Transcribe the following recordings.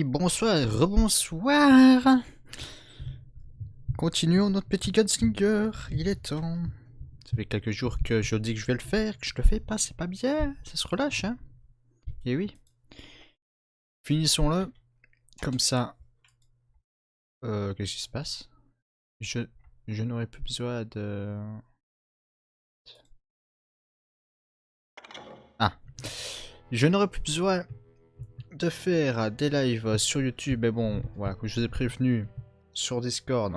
Et bonsoir, rebonsoir. Continuons notre petit Gunslinger, il est temps. Ça fait quelques jours que je dis que je vais le faire, que je le fais pas, c'est pas bien, ça se relâche, hein. Et oui. Finissons-le. Comme ça. Qu'est-ce qui se passe? Je n'aurai plus besoin de... Ah. Je n'aurai plus besoin de faire des lives sur YouTube, mais bon, voilà, comme je vous ai prévenu, sur Discord.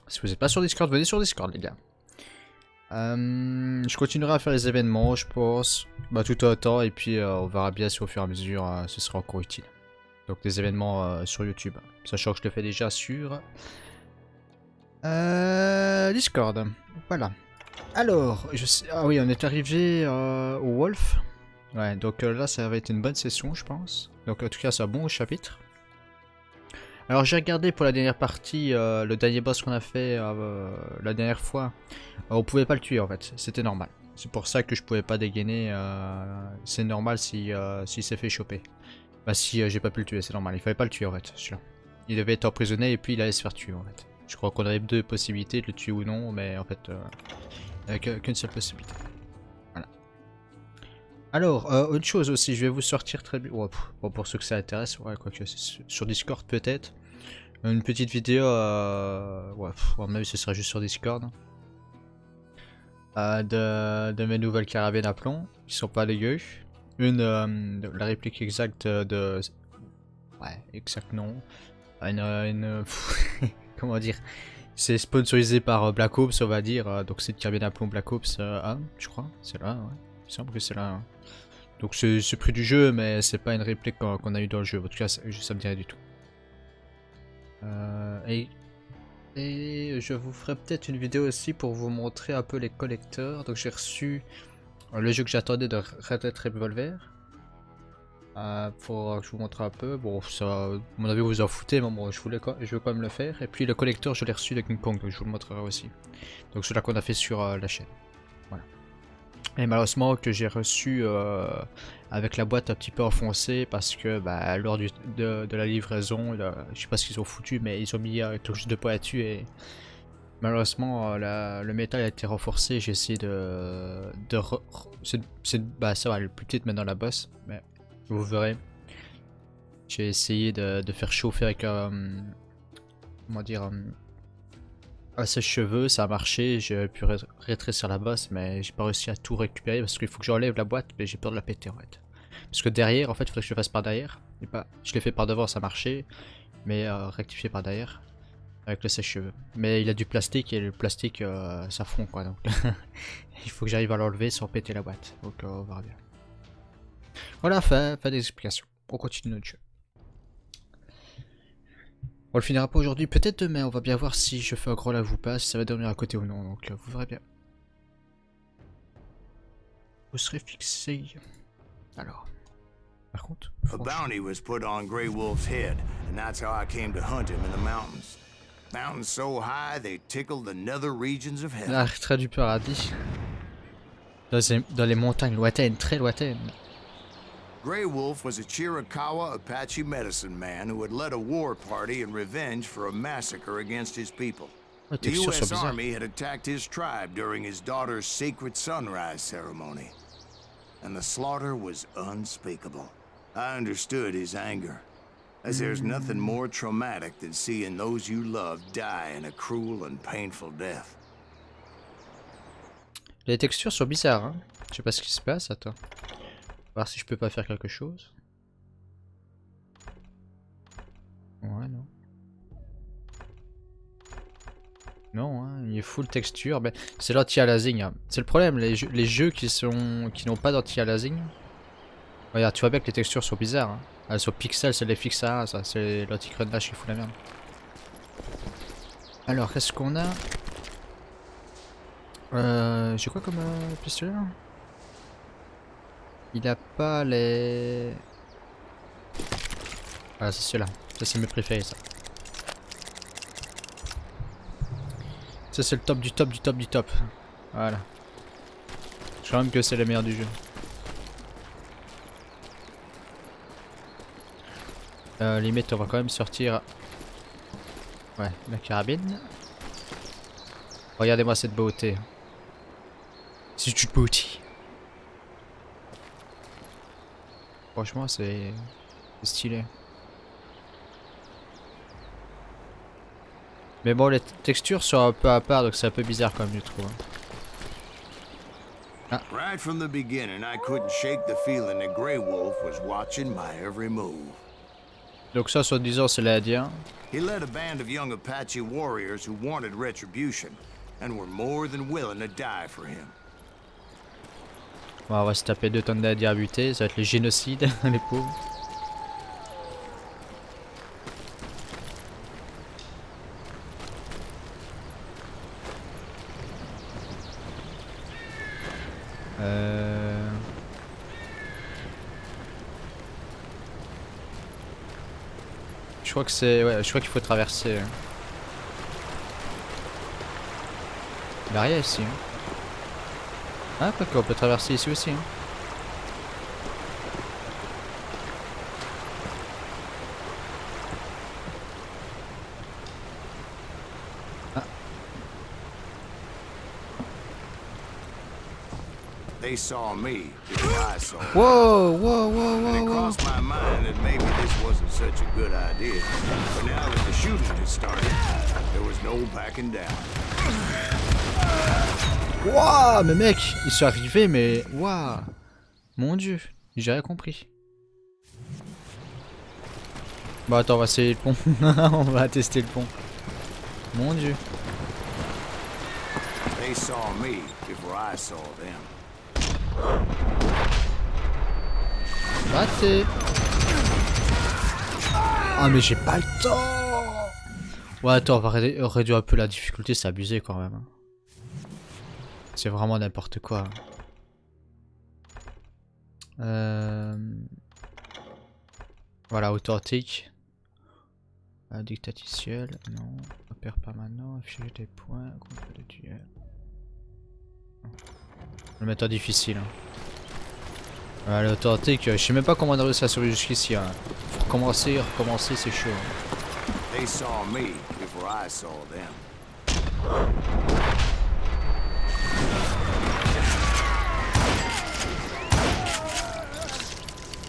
Si vous n'êtes pas sur Discord, venez sur Discord, les gars. Je continuerai à faire les événements, je pense, tout autant, et puis on verra bien si au fur et à mesure ce sera encore utile. Donc des événements sur YouTube, sachant que je le fais déjà sur Discord. Voilà. Alors, je sais... Ah oui, on est arrivé au Wolf. Ouais, donc là ça va être une bonne session, je pense. Donc en tout cas, c'est un bon chapitre. Alors j'ai regardé pour la dernière partie, le dernier boss qu'on a fait la dernière fois. On pouvait pas le tuer en fait, c'était normal. C'est pour ça que je pouvais pas dégainer. C'est normal si s'il s'est fait choper. Bah si j'ai pas pu le tuer, c'est normal. Il fallait pas le tuer en fait, celui-là. Il devait être emprisonné et puis il allait se faire tuer en fait. Je crois qu'on avait deux possibilités de le tuer ou non, mais en fait avec qu'une seule possibilité. Voilà. Alors autre chose aussi, je vais vous sortir très bien. Bon, pour ceux que ça intéresse, ouais, quoique sur Discord peut-être. Une petite vidéo, ouais, même ce sera juste sur Discord. De mes nouvelles carabines à plomb, qui sont pas dégueu. La réplique exacte de... Ouais, exact non. Comment dire? C'est sponsorisé par Black Ops, on va dire. Donc c'est une carabine à plomb Black Ops 1, je crois. C'est là, ouais. Il me semble que c'est là. Hein. Donc c'est prix du jeu, mais c'est pas une réplique qu'on a eu dans le jeu. En tout cas, ça me dirait du tout. Et je vous ferai peut-être une vidéo aussi pour vous montrer un peu les collecteurs. Donc j'ai reçu le jeu que j'attendais de Red Dead Revolver. Pour que je vous montre un peu. Bon, ça, à mon avis, vous vous en foutez, mais bon, je veux quand même le faire. Et puis le collecteur, je l'ai reçu de King Kong, donc je vous le montrerai aussi. Donc celui-là qu'on a fait sur la chaîne. Voilà. Et malheureusement que j'ai reçu avec la boîte un petit peu enfoncée parce que lors de la livraison, je sais pas ce qu'ils ont foutu, mais ils ont mis touche de pointu et malheureusement le métal a été renforcé. J'ai essayé ça va, le plus petite maintenant la bosse, mais vous verrez. J'ai essayé de faire chauffer avec comment dire à ses cheveux, ça a marché, j'ai pu rétrécir la bosse, mais j'ai pas réussi à tout récupérer parce qu'il faut que j'enlève la boîte, mais j'ai peur de la péter en fait. Parce que derrière, en fait, il faudrait que je le fasse par derrière. Et pas, je l'ai fait par devant, ça marchait, mais rectifier par derrière avec le sèche-cheveux. Mais il a du plastique et le plastique ça fond quoi, donc il faut que j'arrive à l'enlever sans péter la boîte. Donc on verra bien. Voilà, fin des explications. On continue notre jeu. On le finira pas aujourd'hui, peut-être demain, on va bien voir si je fais un gros live ou pas, si ça va dormir à côté ou non, donc vous verrez bien. Vous serez fixé. Alors, par contre... A bounty was put on Grey Wolf's head, and that's how I came to hunt him in the mountains. Mountains so high they tickle the nether regions of heaven. L'artrait du paradis. Dans les montagnes lointaines, très lointaines. Grey Wolf was a Chiricahua Apache medicine man who had led a war party in revenge for a massacre against his people. The U.S. Army had attacked his tribe during his daughter's sacred sunrise ceremony, and the slaughter was unspeakable. I understood his anger, as there's nothing more traumatic than seeing those you love die in a cruel and painful death. Les textures sont bizarres, hein. Je sais pas ce qui se passe, attends. Voir si je peux pas faire quelque chose. Ouais, non. Non, hein, il est full texture. Ben, c'est l'anti-aliasing. Hein. C'est le problème, les jeux qui n'ont pas d'anti-aliasing. Regarde, tu vois bien que les textures sont bizarres. Hein. Elles sont pixels, c'est les fixes à 1, ça. C'est l'anti-crenage qui fout la merde. Alors, qu'est-ce qu'on a? J'ai quoi comme pistolet là? Il a pas les... Voilà, c'est celui-là. Ça, c'est mes préférés, ça. Ça, c'est le top du top du top du top. Voilà. Je crois même que c'est le meilleur du jeu. Limite on va quand même sortir. Ouais, la carabine. Regardez-moi cette beauté. C'est une beauté. Franchement c'est stylé. Mais bon, les textures sont un peu à part, donc c'est un peu bizarre quand même, je trouve. Ah. Right from the beginning, I couldn't shake the feeling that Grey Wolf was watching my every move. Donc ça, soi-disant, c'est l'Indien. He led a band of young Apache warriors who wanted retribution and were more than willing to die for him. Bon, on va se taper 2 tonnes d'Indiens butés, ça va être le génocide, les pauvres. Je crois que c'est... Ouais, je crois qu'il faut traverser. Il n'y a rien ici. Hein. Ah, quoi qu'on peut traverser ici aussi. Hein. Ah. They saw me before I saw them. Wow, wow, wow, And it wow, wow. crossed my mind that maybe this wasn't such a good idea. But now that the shooting had started, there was no backing down. Wouah, mais mec, ils sont arrivés, mais waouh, mon dieu, j'ai rien compris. Bon, attends, on va essayer le pont. On va tester le pont. Mon dieu. They saw me before I saw them. Raté. Ah, mais j'ai pas le temps. Ouais, attends, on va réduire un peu la difficulté, c'est abusé quand même. C'est vraiment n'importe quoi. Voilà, authentique. Dictaticiel, non. Repère permanent, afficher des points, contre de duel. On va le mettre en difficile. Hein. Voilà, l'authentique, je sais même pas comment on a réussi à survivre jusqu'ici. Hein. Faut recommencer, c'est chaud. Hein. They saw me before I saw them.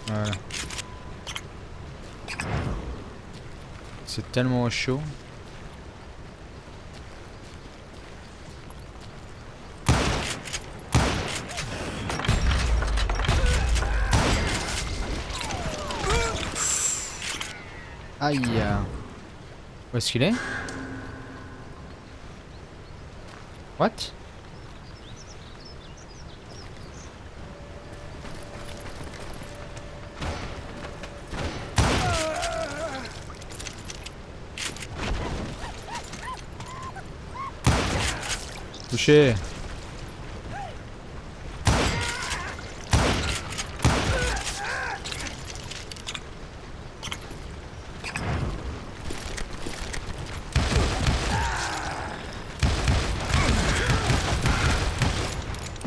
Voilà. C'est tellement chaud. Aïe. Où est-ce qu'il est? What? Touché.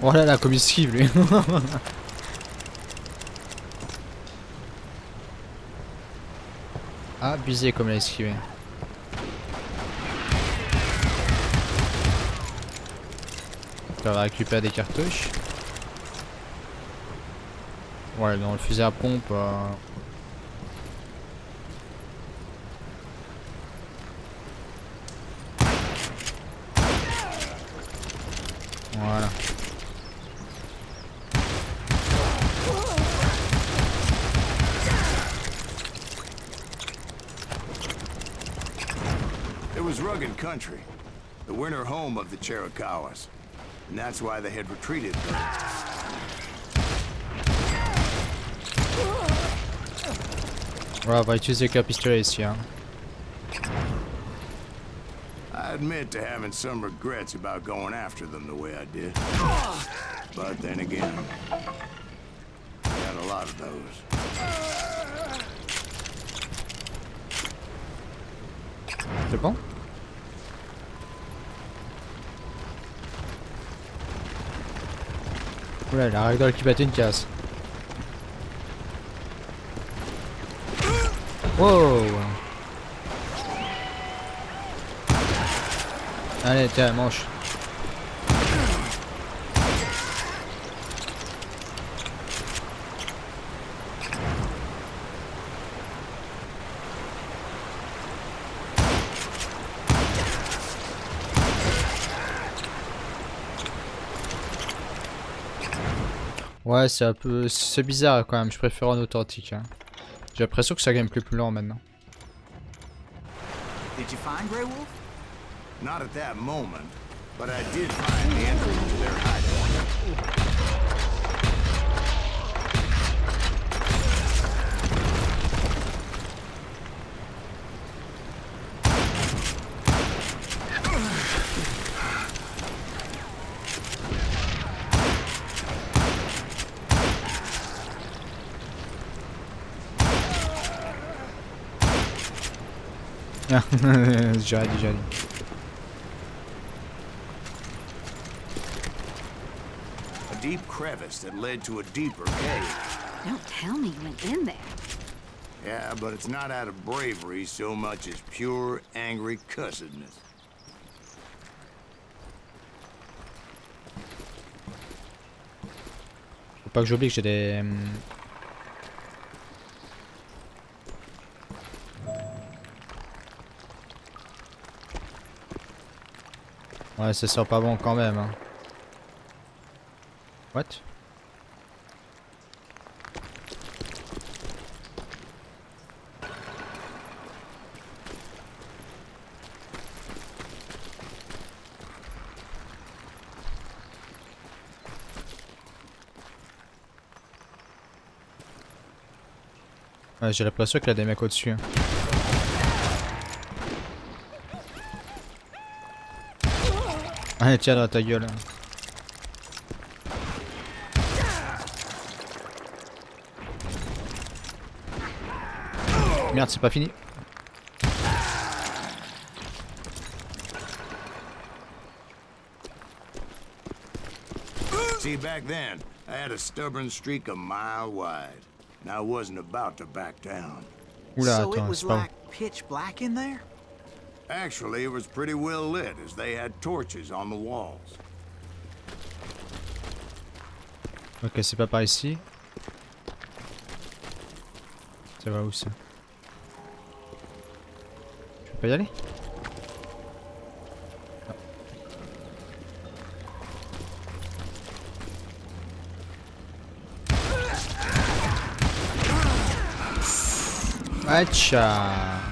Oh là là, comme il esquive lui. Abusé comme il a esquivé. On va récupérer des cartouches. Ouais, dans le fusil à pompe. Voilà. It was rugged country, the winter home of the Chiricahuas, and that's why they had retreated. Ouais, on va utiliser qu'un pistolet ici. Hein. I admit to having some regrets about going after them the way I did. But then again, I got a lot of those. C'est bon? Oula, la règle qui battait une casse. Wow. Allez, tiens, mange. Ouais, c'est un peu... C'est bizarre quand même, je préfère en authentique. Hein. J'ai l'impression que ça gameplay plus lent maintenant. Did you find Grey Wolf? Not at that moment, but I did find the entrance to their hideout. J'aurais dit. A deep crevice that led to a deeper cave. Don't tell me you went in there. Yeah, but it's not out of bravery so much as pure, angry cussedness. Faut pas que j'oublie que j'ai des... Ouais, ça sent pas bon quand même. Hein. What? Ouais, j'ai l'impression qu'il y a des mecs au-dessus. Hein. Allez, tiens dans ta gueule. Merde, c'est pas fini. See, back then, I had a stubborn streak a mile wide, and I wasn't about to back down. Oula, So it attends, was c'est pas... like pitch black in there? Actually, it was pretty well lit, as they had torches on the walls. Ok, c'est pas par ici. Ça va où ça? Je peux pas y aller? Acha.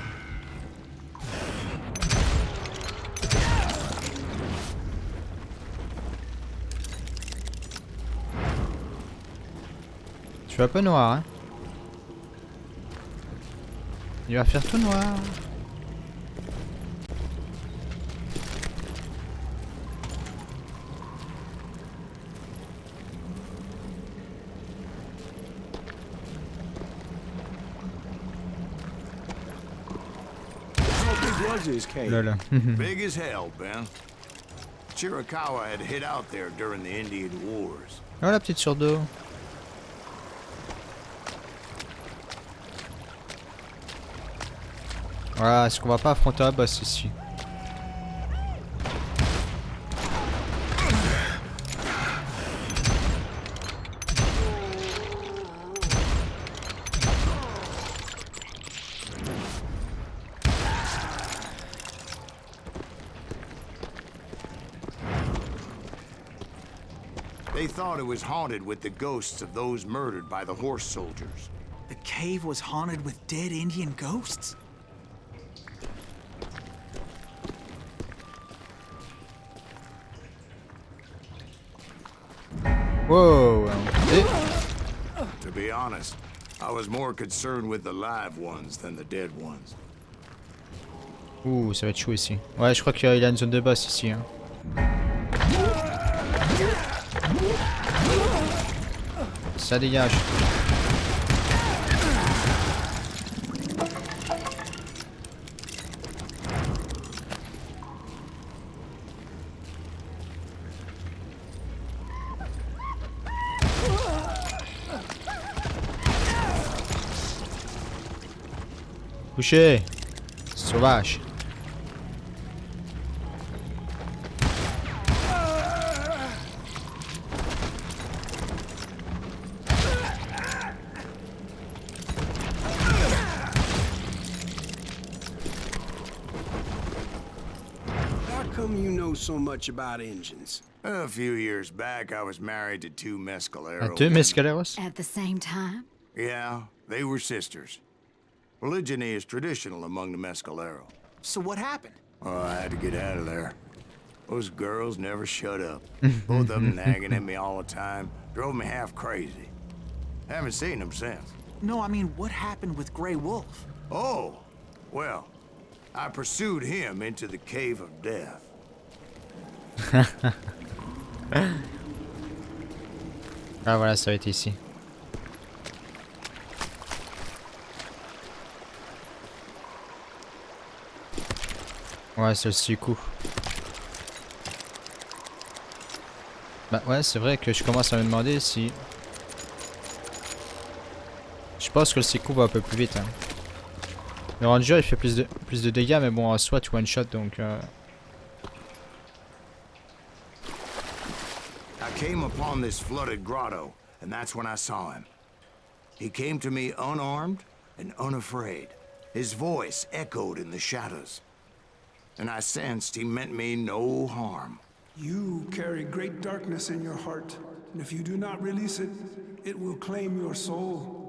Tu vas un peu noir, hein? Il va faire tout noir. Lol. Big as hell, Ben. Chiricahua had hid out there during the Indian Wars. Oh la petite sur dos. Voilà, est-ce qu'on va pas affronter un boss ici? They thought it was haunted with the ghosts of those murdered by the horse soldiers. The cave was haunted with dead Indian ghosts? Wow. To be honest, I was more concerned with the live ones than the dead ones. Ouh, ça va être chaud ici. Ouais, je crois qu'il y a une zone de boss ici. Hein. Ça dégage. Couché. Sauvage. So much about engines. A few years back, I was married to two mescaleros. Deux mescaleros? At the same time? Yeah, they were sisters. Polygyny is traditional among the mescaleros. So what happened? Oh, I had to get out of there. Those girls never shut up. Both of them nagging at me all the time. Drove me half crazy. Haven't seen them since. No, I mean, what happened with Grey Wolf? Oh, well, I pursued him into the Cave of Death. Ah voilà, ça va être ici. Ouais, c'est le secou. Bah ouais, c'est vrai que je commence à me demander si... Je pense que le secou va un peu plus vite. Hein. Le ranger il fait plus de dégâts, mais bon, en soit tu one shot donc... I came upon this flooded grotto, and that's when I saw him. He came to me unarmed and unafraid. His voice echoed in the shadows, and I sensed he meant me no harm. You carry great darkness in your heart, and if you do not release it, it will claim your soul.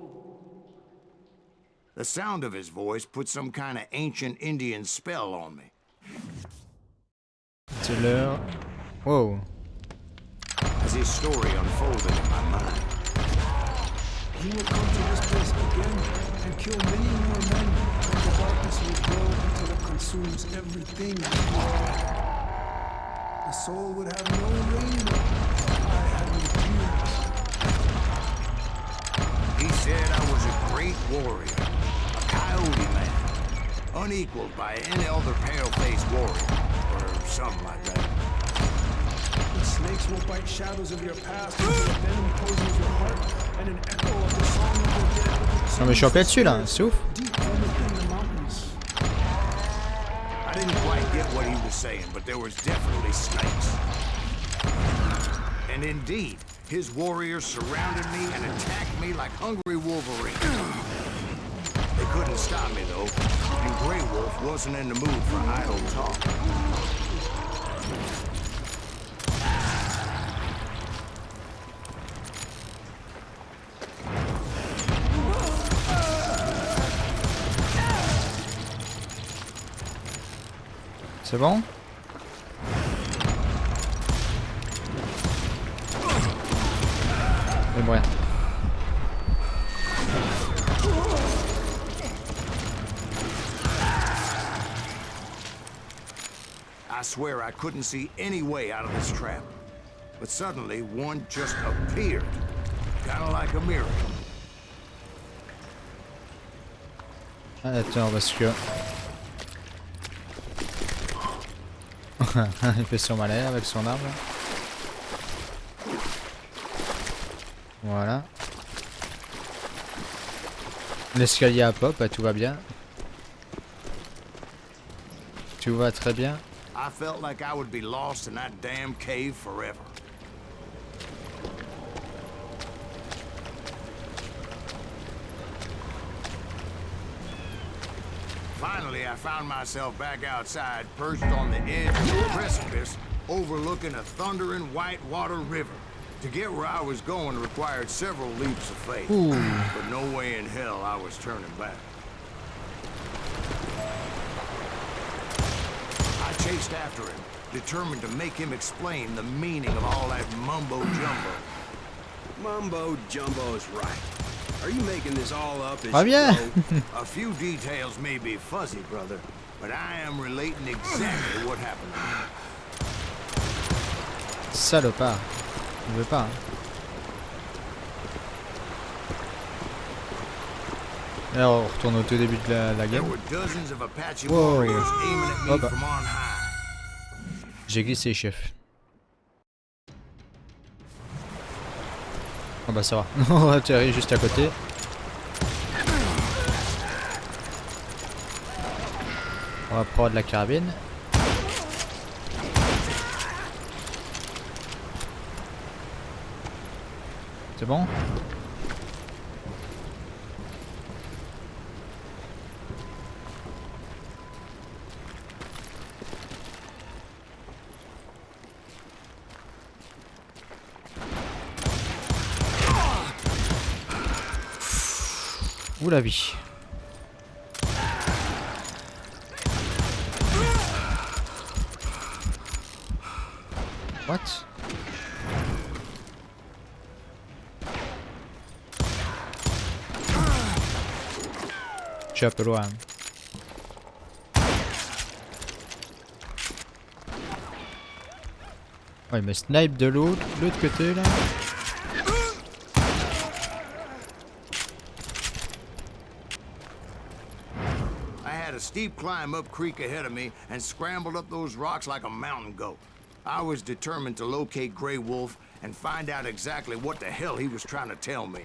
The sound of his voice put some kind of ancient Indian spell on me. C'est l'heure... Wow. As his story unfolded in my mind. He will come to this place again and kill many more men, and the darkness will grow until it consumes everything. The soul would have no rainbow. I had no tears. He said I was a great warrior, a coyote man, unequaled by any other pale-faced warrior, or something like that. Snakes will bite shadows of your past until the venom poisons your heart, and an echo of the song of the dead. Non mais je suis en plein dessus là, c'est ouf. Deep within the mountains. I didn't quite get what he was saying, but there was definitely snakes. And indeed, his warriors surrounded me and attacked me like hungry wolverines. They couldn't stop me though, and Grey Wolf wasn't in the mood for idle talk. C'est bon? Mais bon. I swear I couldn't see any way out of this trap. But suddenly, one just appeared. Kind of like a miracle. Ah, attends, parce que... Il fait son malheur avec son arme. Voilà. L'escalier à pop, tout va bien. Tout va très bien. I felt like I would be lost in that damn cave forever. Finally, I found myself back outside, perched on the edge of a precipice, overlooking a thundering white-water river. To get where I was going required several leaps of faith, but no way in hell I was turning back. I chased after him, determined to make him explain the meaning of all that mumbo-jumbo. Mumbo-jumbo is right. Are you making this all up as Ah bien. A few details may be fuzzy, brother, but I am relating exactly what happened to me. Salopard. Il veut pas. Hein. Alors on retourne au tout début de la There game. were dozens of Apache Whoa. warriors aiming at me Hop. from on high. J'ai glissé, chef. Ah bah ça va. On va atterrir juste à côté. On va prendre la carabine. C'est bon? Ouh la vie. What? Je suis un peu loin. Oh, il me snipe de l'autre côté là. A steep climb up creek ahead of me and scrambled up those rocks like a mountain goat. I was determined to locate Grey Wolf and find out exactly what the hell he was trying to tell me.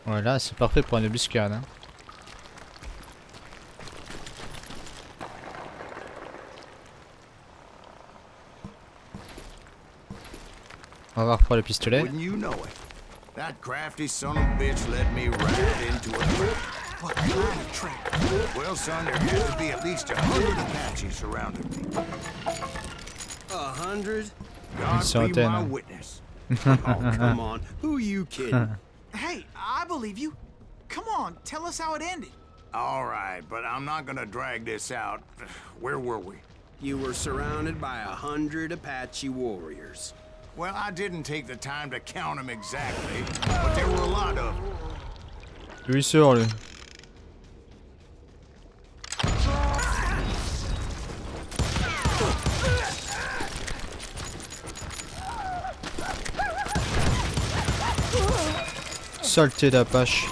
Voilà, c'est parfait pour une embuscade. Hein. On va voir pour le pistolet. Wouldn't you know it? That crafty son of a bitch led me right into a trap. What kind of trap? Well, son, there had to be at least 100 Apaches surrounding me. 100? God be my witness. Oh, come on. Who you kidding? Hey, I believe you. Come on, tell us how it ended. All right, but I'm not gonna drag this out. Where were we? You were surrounded by 100 Apache warriors. Well, I didn't take the time to count them exactly, but there were a lot of them. Lui sort lui. Saleté d'Apache.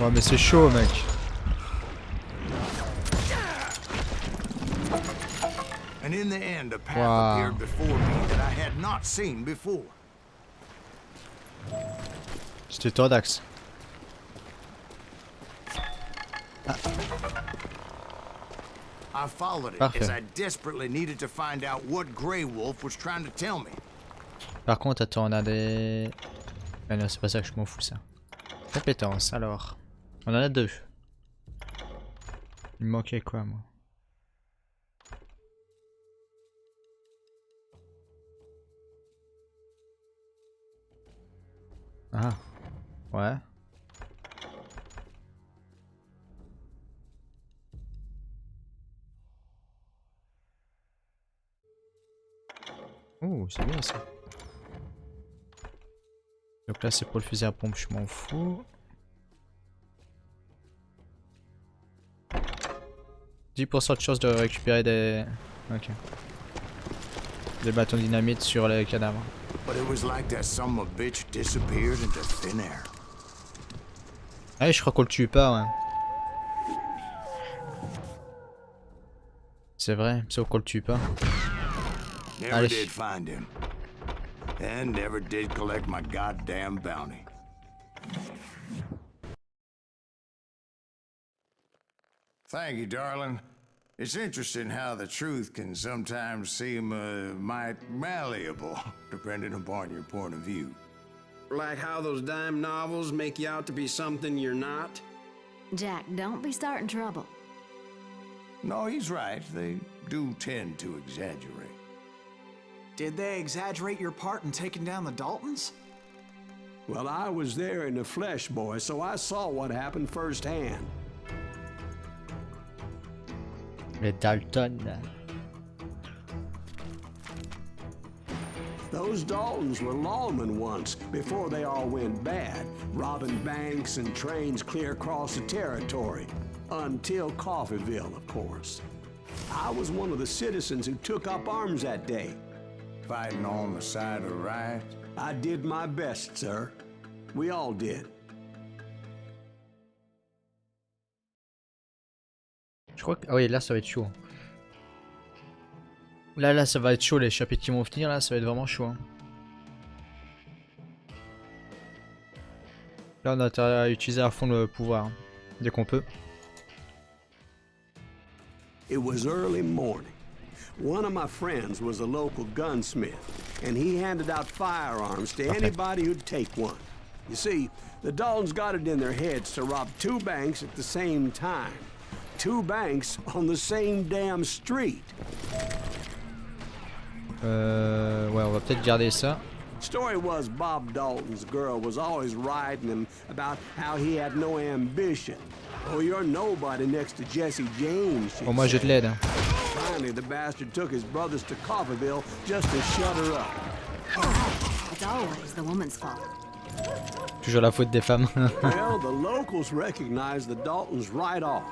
Ouais mais c'est chaud mec. And in the end, a path appeared before me that I had not seen before. C'était Tordax. Ah. I followed it as I desperately needed to find out what Grey Wolf was trying to tell me. Par contre, attends, on a des... Ah non, c'est pas ça que je m'en fous ça. Compétences, alors. On en a 2. Il me manquait quoi, moi? Ah. Ouais. Oh, c'est bien ça. Donc là, c'est pour le fusil à pompe, je m'en fous. 10% de chance de récupérer des... Ok. Des bâtons dynamite sur les cadavres. Ah, je crois qu'on le tue pas, ouais. C'est vrai, sauf qu'on le tue pas. Allez. And never did collect my goddamn bounty. Thank you, darling. It's interesting how the truth can sometimes seem might malleable, depending upon your point of view. Like how those dime novels make you out to be something you're not? Jack, don't be starting trouble. No, he's right. They do tend to exaggerate. Did they exaggerate your part in taking down the Daltons? Well, I was there in the flesh, boy, so I saw what happened firsthand. Les Dalton. Those Daltons were lawmen once, before they all went bad, robbing banks and trains clear across the territory. Until Coffeeville, of course. I was one of the citizens who took up arms that day. Fighting on the side of right? I did my best, sir. We all did. Je crois que... Ah oui, là ça va être chaud. Là ça va être chaud, les chapitres qui vont venir, là ça va être vraiment chaud. Hein. Là on a intérêt à utiliser à fond le pouvoir, hein, dès qu'on peut. It was early morning. One of my friends was a local gunsmith, and he handed out firearms to anybody who'd take one. You see, the Daltons got it in their heads to rob 2 banks at the same time. 2 banks on the same damn street. Ouais, on va peut-être garder ça. Story was Bob Dalton's girl was always riding him about how he had no ambition. Oh, you're nobody next to Jesse James. Bon, moi j'ai de l'aide. Hein. Finally, the bastard took his brothers to Coffeyville just to shut her up. It's always the woman's fault. Toujours la faute des femmes. Well, the locals recognized the Daltons right off.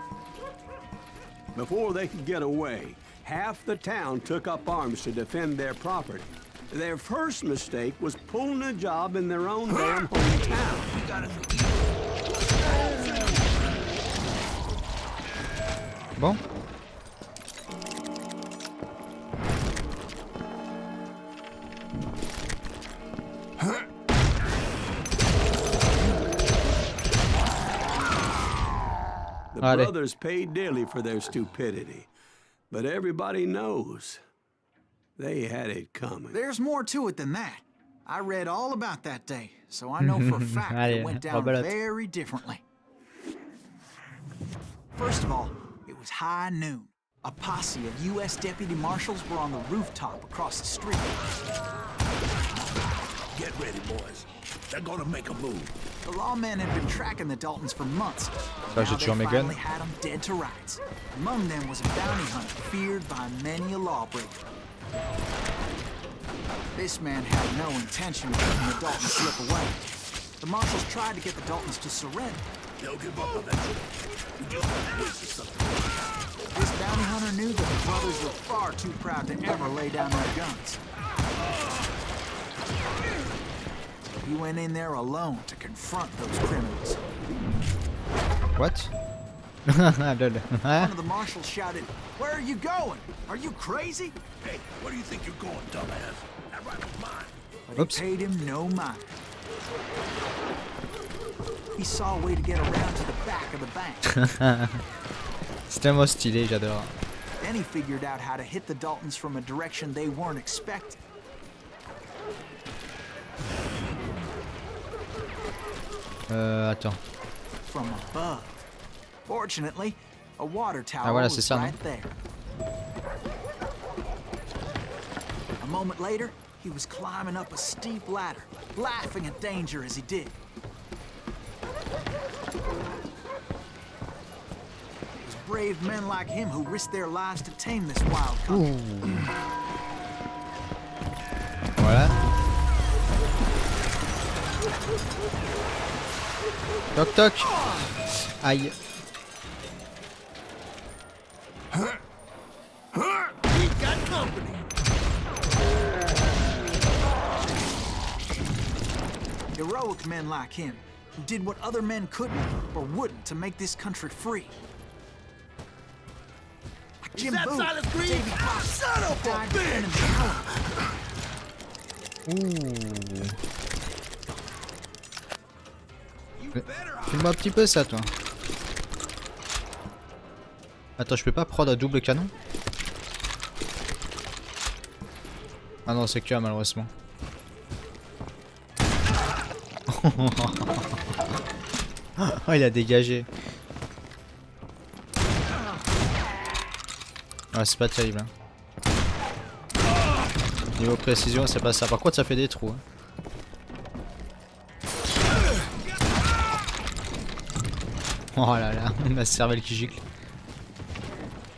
Before they could get away, half the town took up arms to defend their property. Their first mistake was pulling a job in their own damn hometown. Bon. The brothers paid dearly for their stupidity, but everybody knows they had it coming. There's more to it than that. I read all about that day, so I know for a fact it went down very differently. First of all, it was high noon. A posse of U.S. deputy marshals were on the rooftop across the street. Get ready, boys. They're gonna make a move. The lawmen had been tracking the Daltons for months. Now they finally had them dead to rights. Among them was a bounty hunter feared by many a lawbreaker. This man had no intention of letting the Daltons slip away. The marshals tried to get the Daltons to surrender. They'll give up eventually. We just gotta wait for something. This bounty hunter knew that the brothers were far too proud to ever lay down their guns. He went in there alone to confront those criminals. What? One of the marshals shouted, "Where are you going? Are you crazy?" Hey, where do you think you're going, dumbass? That rifle's mine. But he paid him no mind. He saw a way to get around to the back of the bank. C'est tellement stylé, j'adore. Then he figured out how to hit the Daltons from a direction they weren't expecting. Attends. From above. Fortunately, a water tower voilà, was ça, right there. A moment later, he was climbing up a steep ladder, laughing at danger as he did. It was brave men like him who risked their lives to tame this wild country. Voilà. Toc toc. Aïe. We've got company. Heroic men like him, who did what other men couldn't or wouldn't to make this country free. Like Jim Booth, Davy Crockett, died defending the colony. Filme-moi un petit peu ça, toi. Attends, je peux pas prendre un double canon? Ah non, c'est qu'un malheureusement. Oh, il a dégagé. Ouais, c'est pas terrible. Hein. Niveau précision, c'est pas ça. Par contre, ça fait des trous. Hein. Oh là là, ma cervelle qui gicle.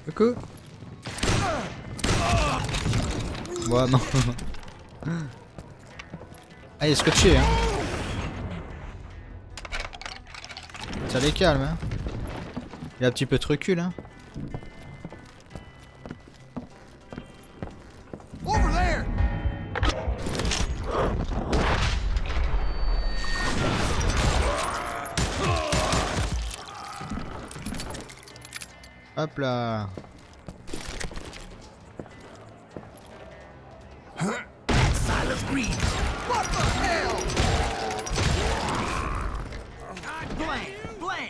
Coucou. Ouais, non. Ah, il est scotché, hein. Ça les calme, hein. Il a un petit peu de recul, hein. Hop là. Blam! Blam!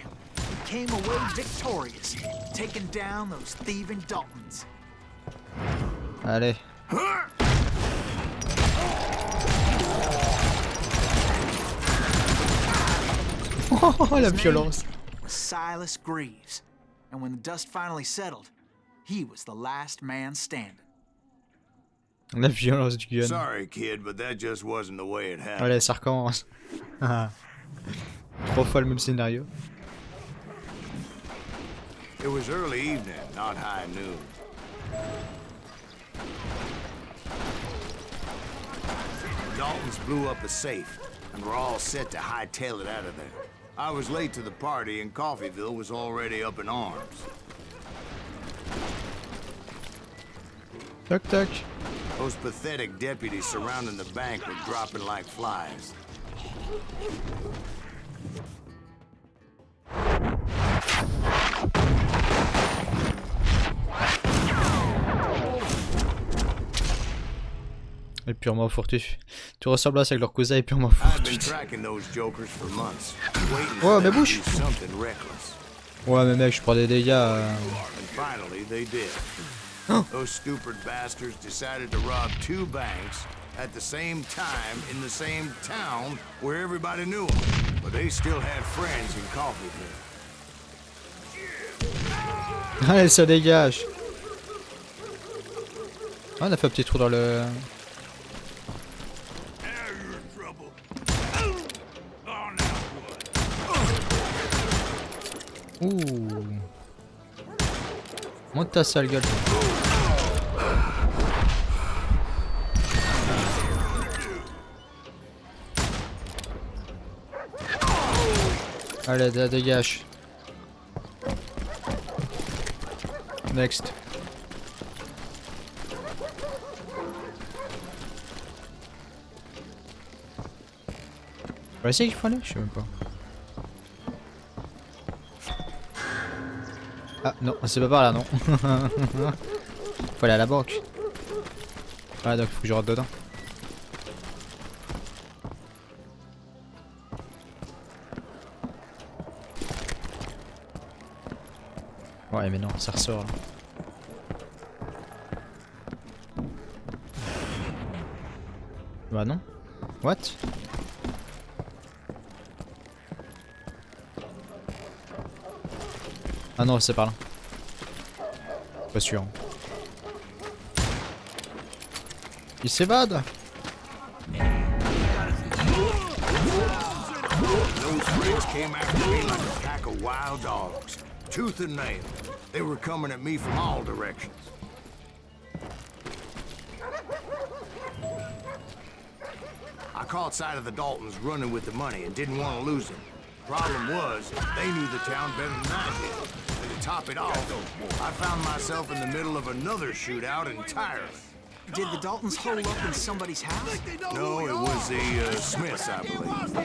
He came away victorious, taking down those thieving Daltons. Allez. Oh la violence. Was Silas Greaves, and when the dust finally settled, he was the last man standing. La violence du gun. Sorry, kid, but that just wasn't the way it happened. Allez, ça recommence. 3 fois le même scénario. It was early evening, not high noon. Daltons blew up a safe, and were all set to hightail it out of there. I was late to the party, and Coffeeville was already up in arms. Toc toc. Those pathetic deputies surrounding the bank were dropping like flies. Et purement furtif. Tu ressembles à leur cousin et purement furtif. Ouais, mais bouge. Ouais, mais mec, je prends des dégâts. Oh. Those stupid bastards decided to rob 2 banks at the same time in the same town where everybody knew them. But they still had friends in Coffeeville. Allez, ça dégage. Ah, on a fait un petit trou dans le... Ouh. Monte ta sale gueule. Allez, dégage. Next. On va essayer qu'il faut aller? Je sais même pas. Ah non, c'est pas par là, non. Faut aller à la banque. Ah donc il faut que je rentre dedans. Ouais mais non, ça ressort là. Bah non. What? Ah non, c'est par là. Pas sûr. Il s'évade. Those friends came after me like a pack of wild dogs, tooth and nail. They were coming at me from all directions. I caught sight of the Daltons running with the money and didn't want to lose them. Problem was, they knew the town better than I did. And to top it off, I found myself in the middle of another shootout entirely. Did the Daltons hole up in somebody's house? No, it was the Smiths, I believe.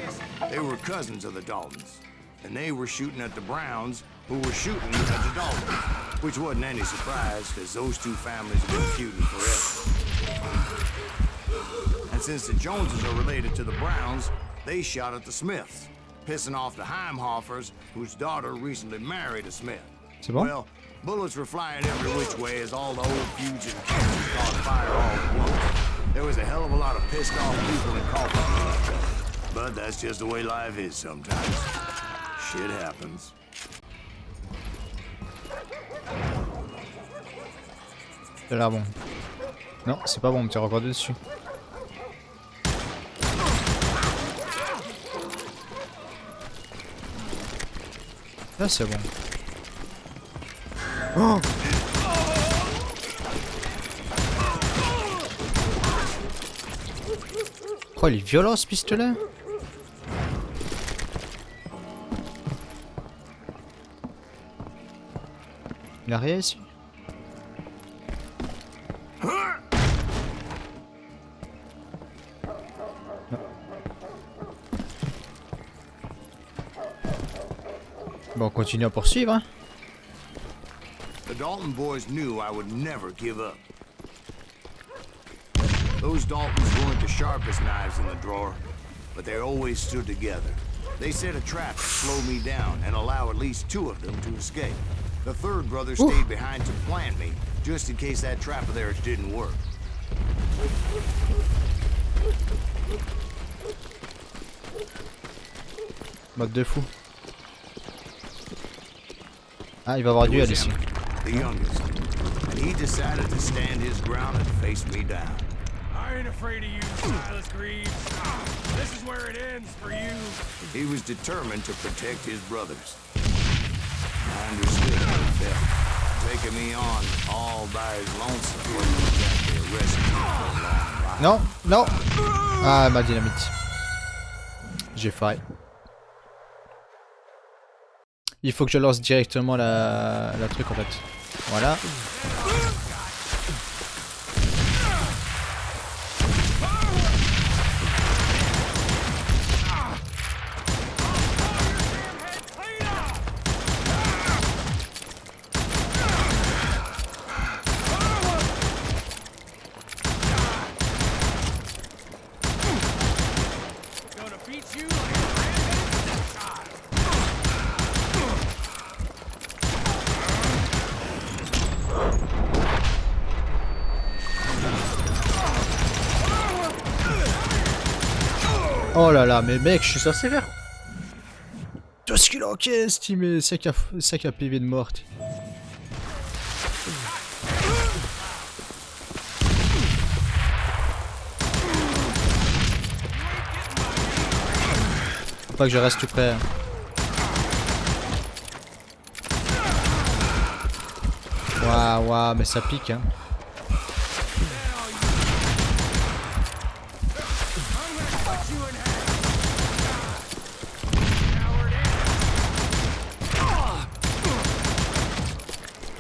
They were cousins of the Daltons. And they were shooting at the Browns, who were shooting at the Daltons. Which wasn't any surprise, because those 2 families have been feuding forever. And since the Joneses are related to the Browns, they shot at the Smiths, pissing off the Heimhoffers, whose daughter recently married a Smith. C'est bon? Well, bullets were flying every which way as all the old feuds and camps caught fire all at once. There was a hell of a lot of pissed off people in Coffee. But that's just the way life is sometimes. Shit happens. C'est là bon. Non, c'est pas bon, on me tire encore dessus. Là c'est bon. Oh, oh il est violent ce pistolet. Il a rien ici. Bon, on continue à poursuivre. Hein. Dalton boys knew I would never give up. Those Daltons weren't the sharpest knives in the drawer, but they always stood together. They set a trap to slow me down and allow at least 2 of them to escape. The third brother stayed behind to plant me, just in case that trap of theirs didn't work. Mode de fou. Ah, il va avoir duel ici. The youngest, and he decided to stand his ground and face me down. I ain't afraid of you, Silas Greaves. This is where it ends for you. He was determined to protect his brothers. I understood how he felt. Taking me on all by his lonesome wasn't exactly a recipe for a long ride. Non, non. Ah, ma dynamite. J'ai failli. Il faut que je lance directement la truc en fait. Voilà. Oh là là, mais mec, je suis censé faire. Tu vois ce qu'il encaisse, mais sac à PV de mort. Faut pas que je reste tout près. Waouh, waouh, mais ça pique, hein.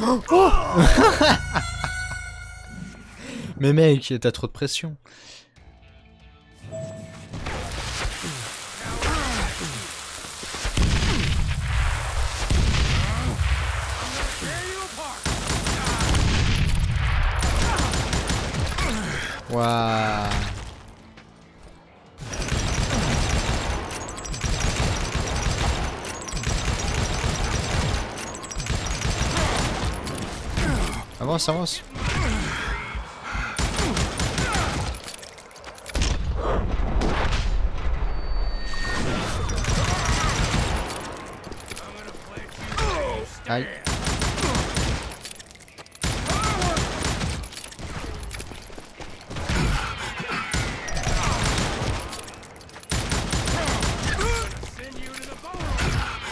Oh mais mec, t'as trop de pression. Waouh. Avance, avance. Aïe.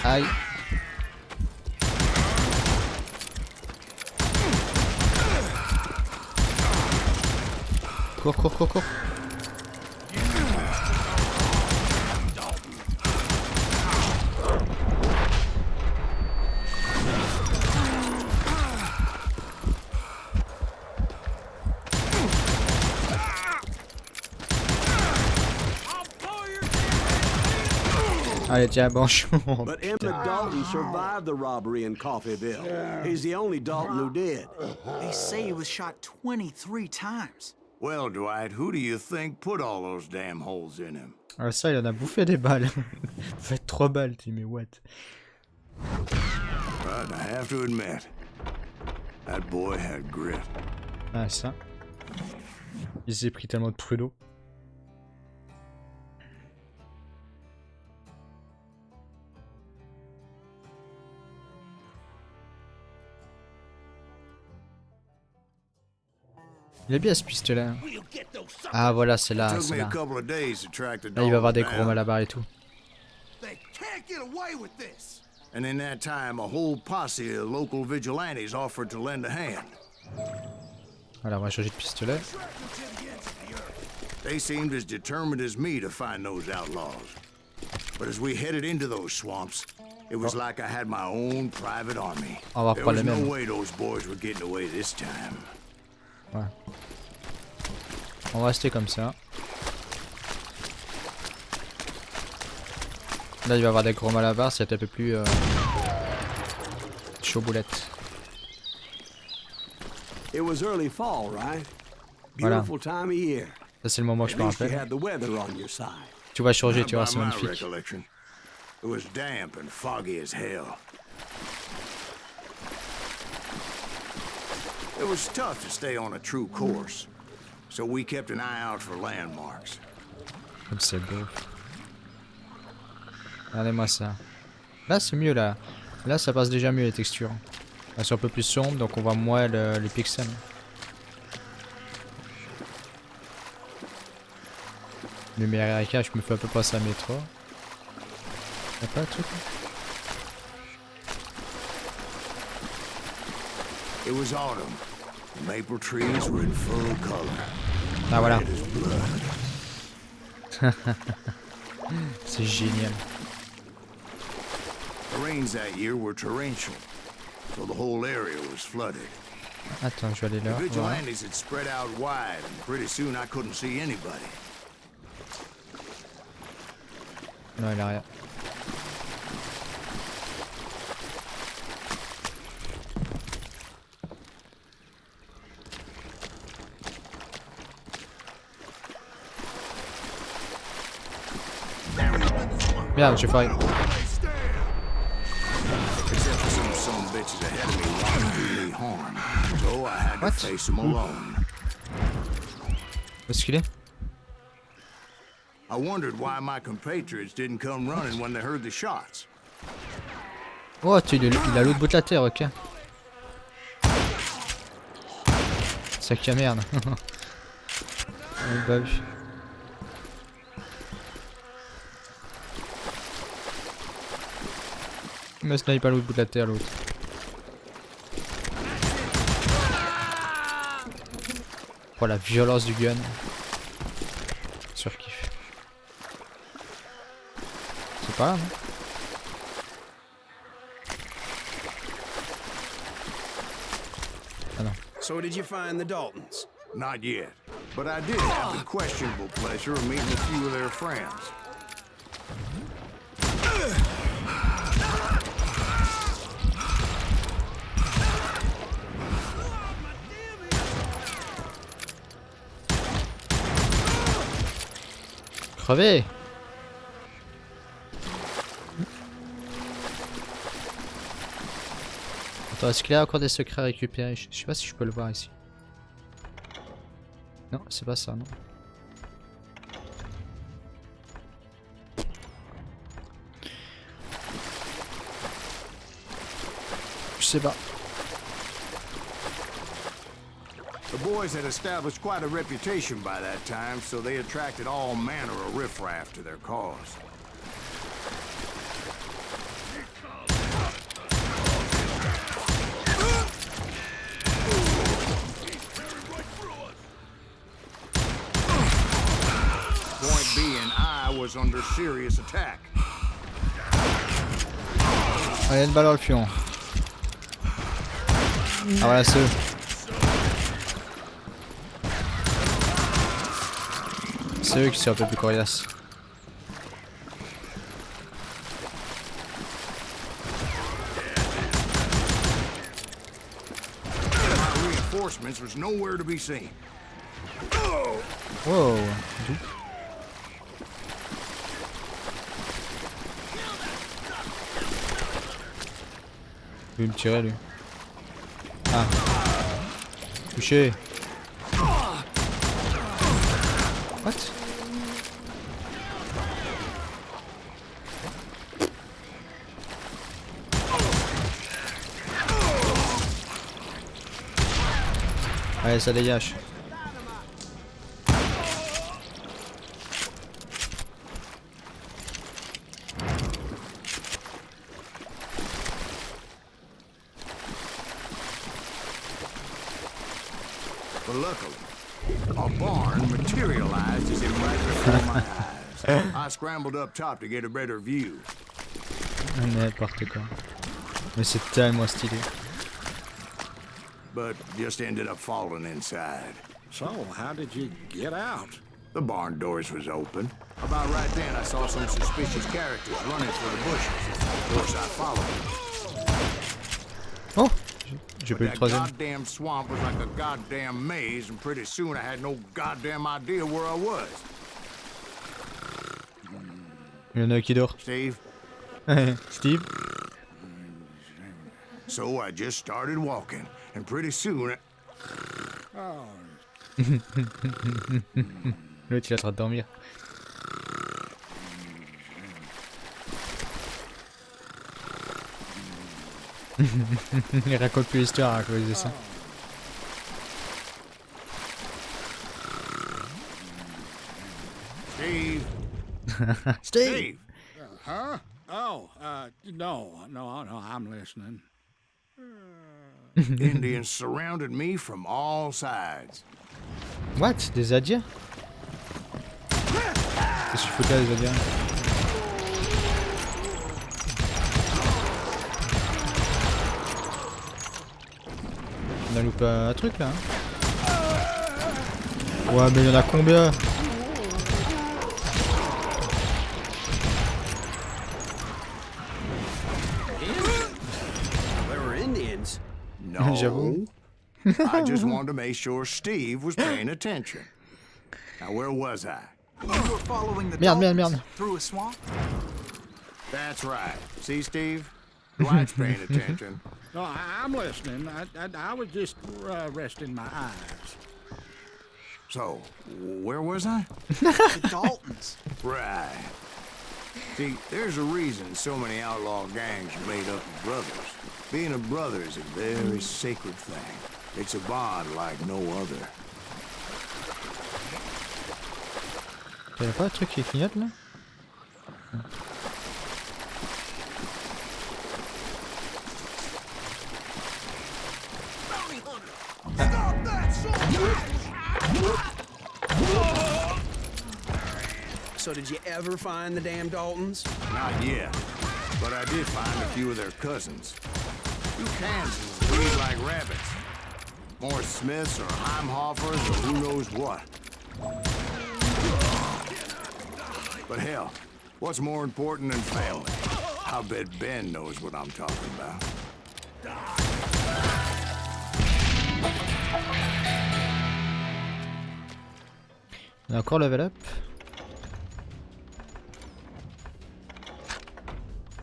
Aïe. Cours, cours, cours, cours. Allez, tiens, bonjour. But Emmett Dalton survived the robbery in Coffeyville. He's the only Dalton who did. They say he was shot 23 times. Well, Dwight, who do you think put all those damn holes in him? Ah ça, il en a bouffé des balles. Faites 3 balles, tu mais what? But I have to admit, that boy had grit. Ah ça. Il s'est pris tellement de pruneaux. Il est bien ce pistolet. Ah voilà, c'est là, c'est là. Là, il va avoir des gros malabars et tout. And in that time, a whole posse of local vigilantes offered to lend a hand. Voilà, on va changer de pistolet. They seemed as determined as me to find those outlaws. But as we headed into those swamps, it was like I had my own private army. There was no way those boys were getting away this time. Ouais. On va rester comme ça. Là il va y avoir des gros malabars, c'est un peu plus chaud boulette. It was early fall, right? Voilà. Beautiful time of year. Ça c'est le moment que je me At least you rappelle. had the weather on your side. Tout va changer, tu vois, By c'est my magnifique. recollection, it was damp and foggy as hell. It was tough to stay on a true course, so we kept an eye out for landmarks. Comme c'est beau. Regardez-moi ça. Là c'est mieux là. Là ça passe déjà mieux les textures. Elles sont un peu plus sombres donc on voit moins les pixels. Lumière RK, je me fais un peu passer à métro. Y'a pas un truc là? It was autumn. The maple trees were in full color. Ah voilà. Red as blood. C'est génial. The rains that year were torrential, so the whole area was flooded. Attends, je vais aller The là. Voilà. vigilantes had spread out wide, and pretty soon I couldn't see anybody. Non, il a rien. Merde, j'ai failli. Except for some bitches ahead of me wanting to do me harm, so I had What? to face them alone. Où est-ce qu'il est? I wondered why my compatriots didn't come running when they heard the shots. Oh, il a l'autre bout de la terre, ok. Sac à merde. Oh, bah oui. Il me snipe à l'autre bout de la terre, l'autre. Oh, la violence du gun. Surkiff. C'est pas là, non? Ah non. So did you find the Daltons? Not yet, but I did have the questionable pleasure of meeting a few of their friends. Crevez! Attends, est-ce qu'il y a encore des secrets à récupérer? Je sais pas si je peux le voir ici. Non, c'est pas ça, non. Je sais pas. The boys had established quite a reputation by that time, so they attracted all manner of riffraff to their cause. Point being, I was under serious attack. Ah, il y a une balle dans le fion. Ah voilà, c'est eux. C'est eux qui sont un peu plus coriaces. Reinforcements was nowhere to be seen. Wow. D'où? Il veut me tirer lui. Ah. Touché. What? Allez, ça dégage. But luckily, a barn materialized as it right before my eyes. I scrambled up top to get a better view. N'importe quoi. Mais c'est tellement stylé. But just ended up falling inside. So, how did you get out? The barn doors was open. About right then, I saw some suspicious characters running for the bushes. Of course, I followed them. Oh! j'ai pas eu le That troisième. goddamn swamp was like a goddamn maze, and pretty soon I had no goddamn idea where I was. Il y en a un qui dort. Steve? Steve? So I just started walking, and pretty soon L'autre il est en train de dormir. Il raconte plus l'histoire à cause de ça. Steve. Steve! Huh? Oh, no, I'm listening. Indians surrounded me from all sides. What? Des Indiens? Qu'est-ce qu'il faut là, les Indiens? On a loupé un truc là. Hein. Ouais, mais il y en a combien? No. J'avoue. I just wanted to make sure Steve was paying attention. Now, where was I? You were following the Merde, merde, Daltons merde. through a swamp? That's right. See, Steve? Dwight's paying attention. No, I'm listening. I was just resting my eyes. So, where was I? The Daltons. Right. See, there's a reason so many outlaw gangs are made up of brothers. Being a brother is a very sacred thing. It's a bond like no other. Y'avait pas un truc qui clignote là? So did you ever find the damn Daltons? Not yet, but I did find a few of their cousins. You Kansans breed like rabbits. More Smiths or Heimhoffers or who knows what. But hell, what's more important than family? I bet Ben knows what I'm talking about. On a encore level up.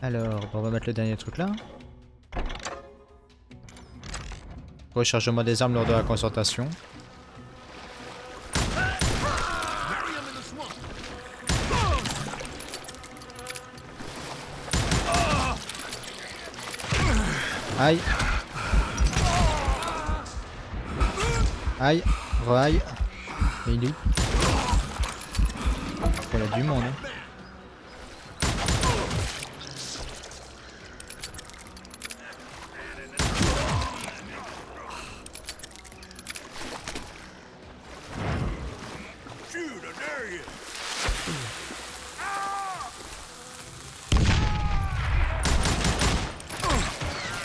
Alors, on va mettre le dernier truc là. Rechargement des armes lors de la concentration. Aïe. Aïe. Re-aïe. Et il est où? Il y a du monde. Hein.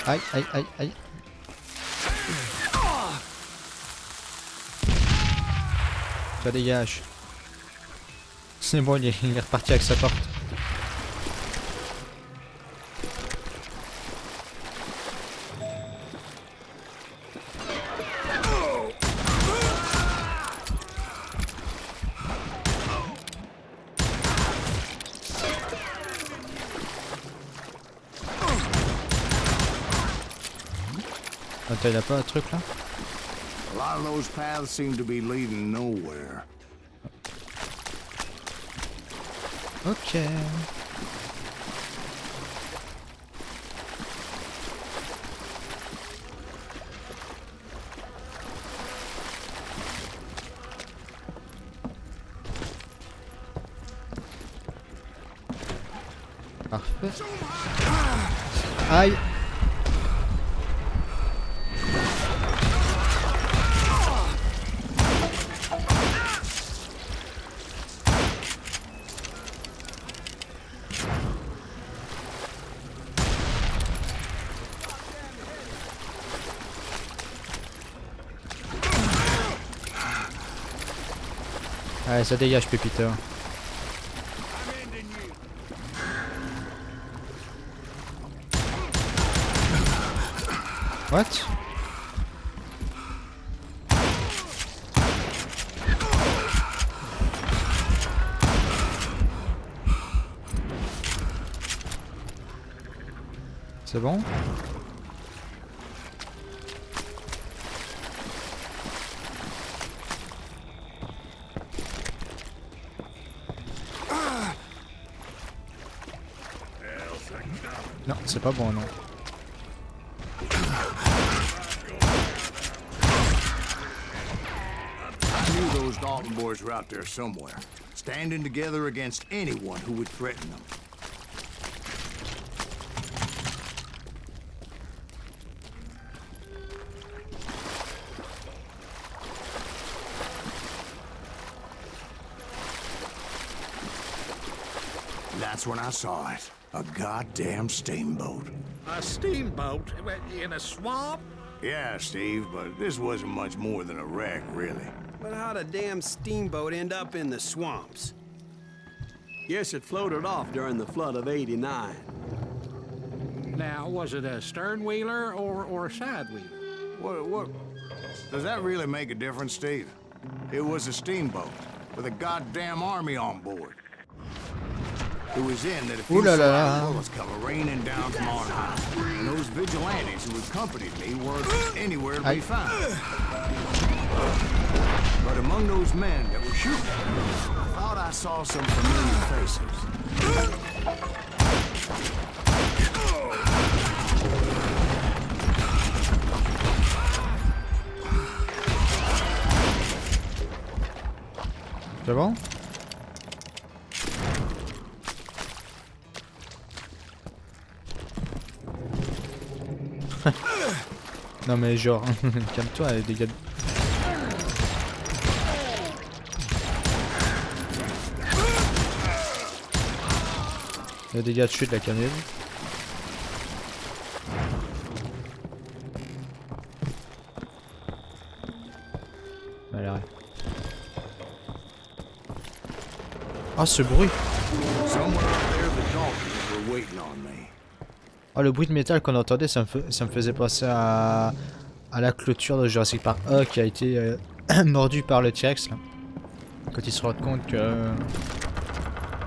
Aïe, aïe, aïe, aïe. Ça dégage. C'est bon, il est reparti avec sa porte. Attends, il a pas un truc là? A lot of those paths seem to be leading nowhere. Ok. Parfait. Aïe. Allez, ça dégage, pépite. What? C'est bon? Non, c'est pas bon, non. I knew those Dalton boys were out there somewhere, standing together against anyone who would threaten them. That's when I saw it. A goddamn steamboat. A steamboat in a swamp? Yeah, Steve, but this wasn't much more than a wreck, really. But how'd a damn steamboat end up in the swamps? Guess it floated off during the flood of '89. Now, was it a stern-wheeler or a side-wheeler? What? Does that really make a difference, Steve? It was a steamboat with a goddamn army on board. It was in that a few bullets come raining down from on high, and those vigilantes who accompanied me weren't anywhere to be found. But among those men that were shooting, I thought I saw some familiar faces. C'est bon? Non mais genre, calme-toi, les dégâts. Les dégâts de chute, la cannelle. Voilà. Ah, ce bruit! Oh, le bruit de métal qu'on entendait, ça me faisait penser à la clôture de Jurassic Park 1 qui a été mordu par le T-Rex là. Quand il se rend compte qu'il a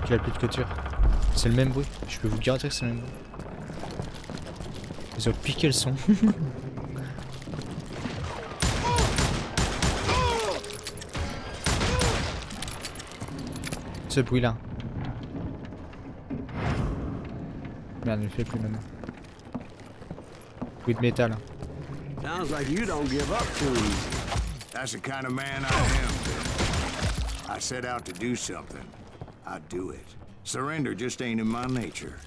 plus de clôture. C'est le même bruit, je peux vous garantir que c'est le même bruit. Ils ont piqué le son. Ce bruit là. Merde, il ne fait plus maintenant. Bruit de métal. Sounds like you don't give up too easy. That's the kind of man I am. I set out to do something. I do it. Surrender just ain't in my nature.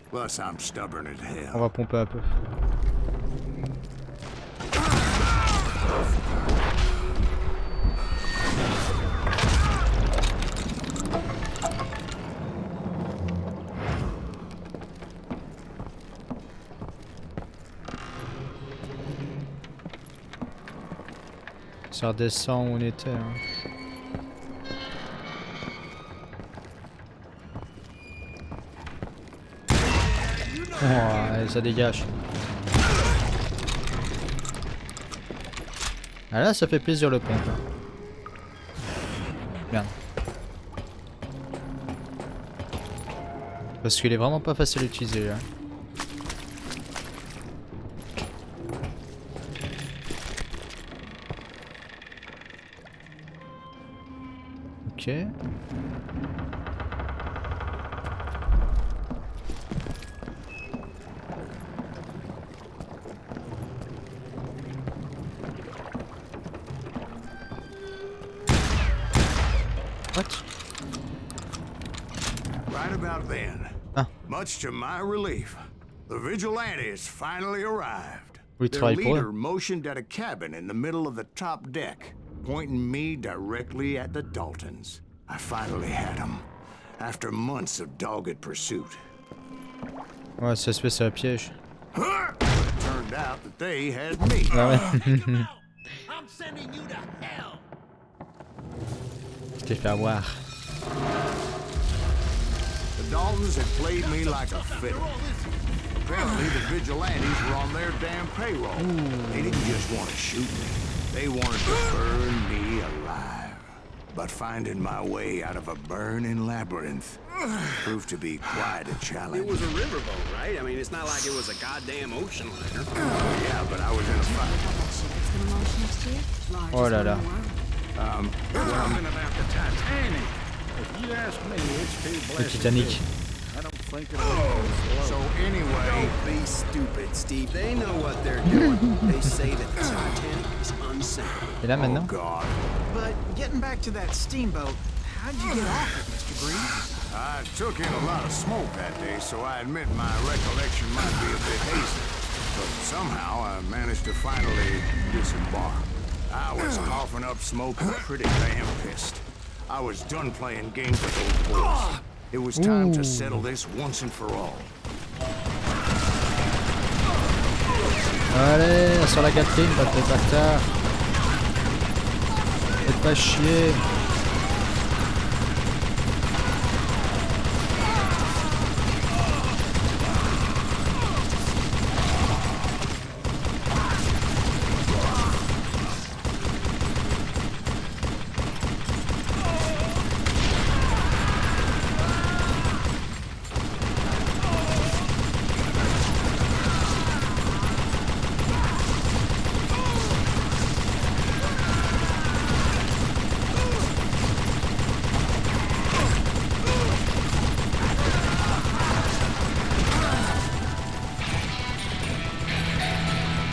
Plus, I'm stubborn as hell. On va pomper un peu. Ça redescend où on était. Hein. Oh, allez, ça dégage. Ah là, ça fait plaisir le pompe. Merde. Parce qu'il est vraiment pas facile à utiliser là. Ok. What? Right about then, much to my relief, the vigilantes finally arrived. Their leader motioned at a cabin in the middle of the top deck, pointing me directly at the Daltons. I finally had them, after months of dogged pursuit. Ouais, ça se fait, c'est un piège. It turned out that they had me. Ah ouais. I'm sending you to hell. Je t'ai fait avoir. The Daltons had played me like a fiddle. Apparently the vigilantes were on their damn payroll. They didn't just want to shoot me. They wanted to burn me alive. But finding my way out of a burning labyrinth Proved to be quite a challenge. It was a riverboat, right? I mean, it's not like it was a goddamn ocean liner. Yeah, but I was in a fight. Oh là là. Something about the Titanic. If you ask me, it's too Le blessed. Titanic. I don't think it was. So anyway, Don't be stupid, Steve. They know what they're doing. They say that the Titanic is unsinkable. Et là oh maintenant? God. But getting back to that steamboat, how'd you get off it, Mr. Greaves? I took in a lot of smoke that day, so I admit my recollection might be a bit hazy. But somehow I managed to finally disembark. I was coughing up smoke and pretty damn pissed. I was done playing games with those boys. It was time to settle this once and for all. Allez, sur la Catherine, bâtard. Faites pas chier.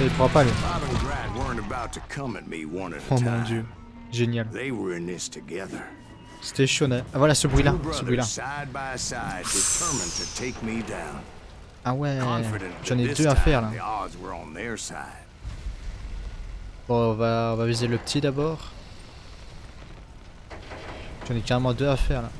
Il prend pas lui. Bob and Brad weren't about to come at me one at a Oh time. mon dieu. Génial. They were in this together. C'était chaud. Ah voilà ce bruit là. Two Ce bruit là. brothers side by side, determined to take me down. Ah ouais. Confident J'en that ai this deux à faire là. time the odds were on their side. Bon, on va viser le petit d'abord. J'en ai carrément deux à faire là.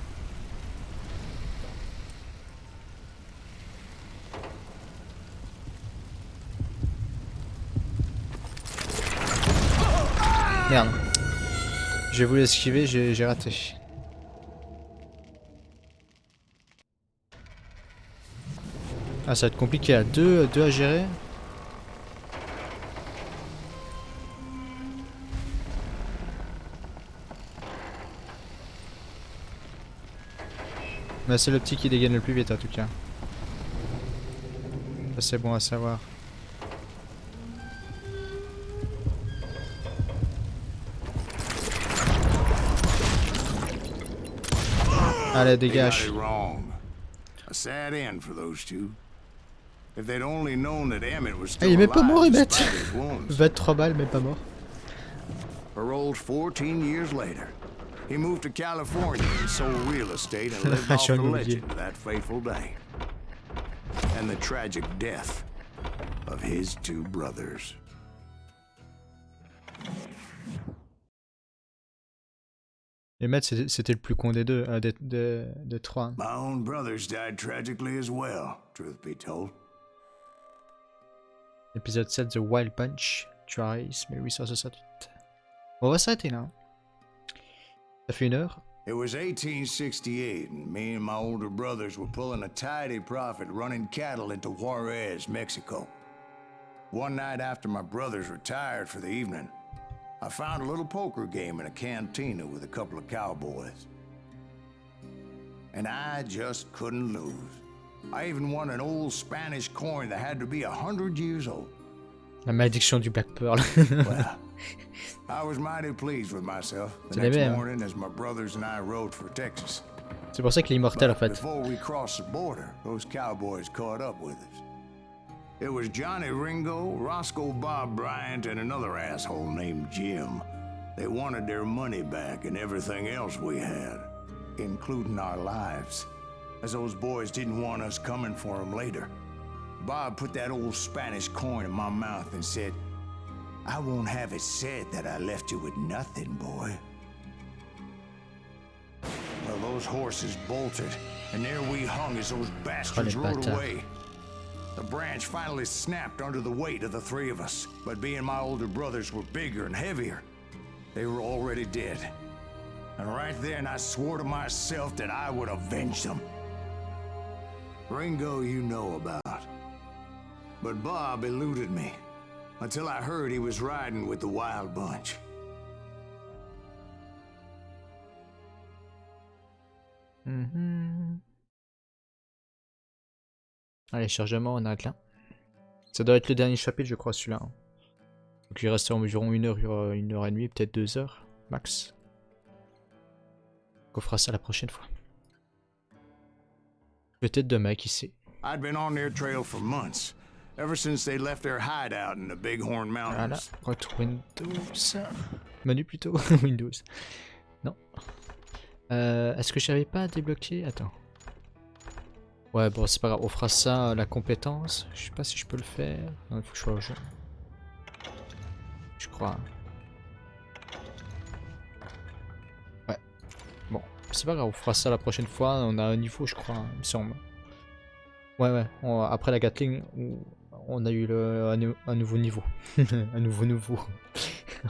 Merde. J'ai voulu esquiver, j'ai raté. Ah, ça va être compliqué là. Deux à gérer. Mais c'est le petit qui dégaine le plus vite en tout cas. Ça c'est bon à savoir. Allez, They got dégage. it wrong. A sad end for those two. If they'd only known that Emmett was Ah, still il est même pas mort, alive Emmett. despite his wounds. 23 balles, mais pas mort. Paroled 14 years later, he moved to California and sold real estate and lived off J'en the ai oublié. legend of that fateful day. And the tragic death of his two brothers. Emmett c'était le plus con des deux, des trois. My own brothers died tragically as well, truth be told. Épisode 7, The Wild Punch. Juarez, 1868. On va s'arrêter là. Ça fait 1 heure. It was 1868, and me and my older brothers were pulling a tidy profit running cattle into Juarez, Mexico. One night after my brothers retired for the evening, I found a little poker game in a cantina with a couple of cowboys. And I just couldn't lose. I even won an old Spanish coin that had to be 100 years old. La malédiction du Black Pearl. Well, I was mighty pleased with myself the C'est next bien, hein. morning as my brothers and I rode for Texas. C'est pour ça qu'il est immortel en fait. Before we crossed the border, those cowboys caught up with us. It was Johnny Ringo, Roscoe Bob Bryant, and another asshole named Jim. They wanted their money back and everything else we had, including our lives, as those boys didn't want us coming for them later. Bob put that old Spanish coin in my mouth and said, "I won't have it said that I left you with nothing, boy." Well, those horses bolted, and there we hung as those bastards rode bâtards. away. The branch finally snapped under the weight of the three of us, but being my older brothers were bigger and heavier, they were already dead. And right then I swore to myself that I would avenge them. Ringo you know about. But Bob eluded me, until I heard he was riding with the Wild Bunch. Allez, chargement, on arrête là. Ça doit être le dernier chapitre, je crois, celui-là. Hein. Donc il reste environ 1 heure, 1 heure et demie, peut-être 2 heures, max. On fera ça la prochaine fois. Peut-être demain, qui sait. I'd been on their trail for months, ever since they left their hideout in the Bighorn Mountains. Voilà, retour Windows. Menu plutôt, Windows. Non. Est-ce que j'avais pas débloqué? Attends. Ouais, bon, c'est pas grave, on fera ça, la compétence. Je sais pas si je peux le faire. Non, il faut que je sois au jeu. Je crois. Ouais. Bon, c'est pas grave, on fera ça la prochaine fois. On a un niveau, je crois, il me semble. Ouais, après la Gatling, on a eu un nouveau niveau. Un nouveau.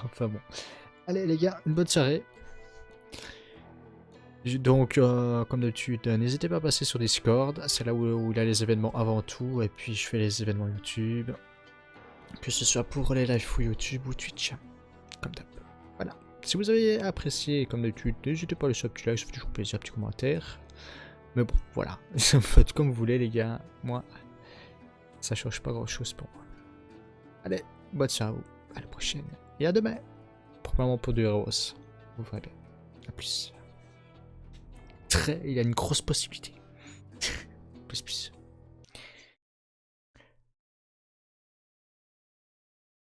Enfin bon. Allez les gars, une bonne soirée. Donc, comme d'habitude, n'hésitez pas à passer sur Discord. C'est là où il y a les événements avant tout. Et puis je fais les événements YouTube. Que ce soit pour les lives ou YouTube ou Twitch. Comme d'hab. Voilà. Si vous avez apprécié, comme d'habitude, n'hésitez pas à laisser un petit like, ça fait toujours plaisir, un petit commentaire. Mais bon, voilà. Faites comme vous voulez, les gars. Moi, ça change pas grand chose pour moi. Allez, bonne soirée à vous. À la prochaine. Et à demain. Probablement pour du Héros. Vous verrez. A plus. Il y a une grosse possibilité. Plus.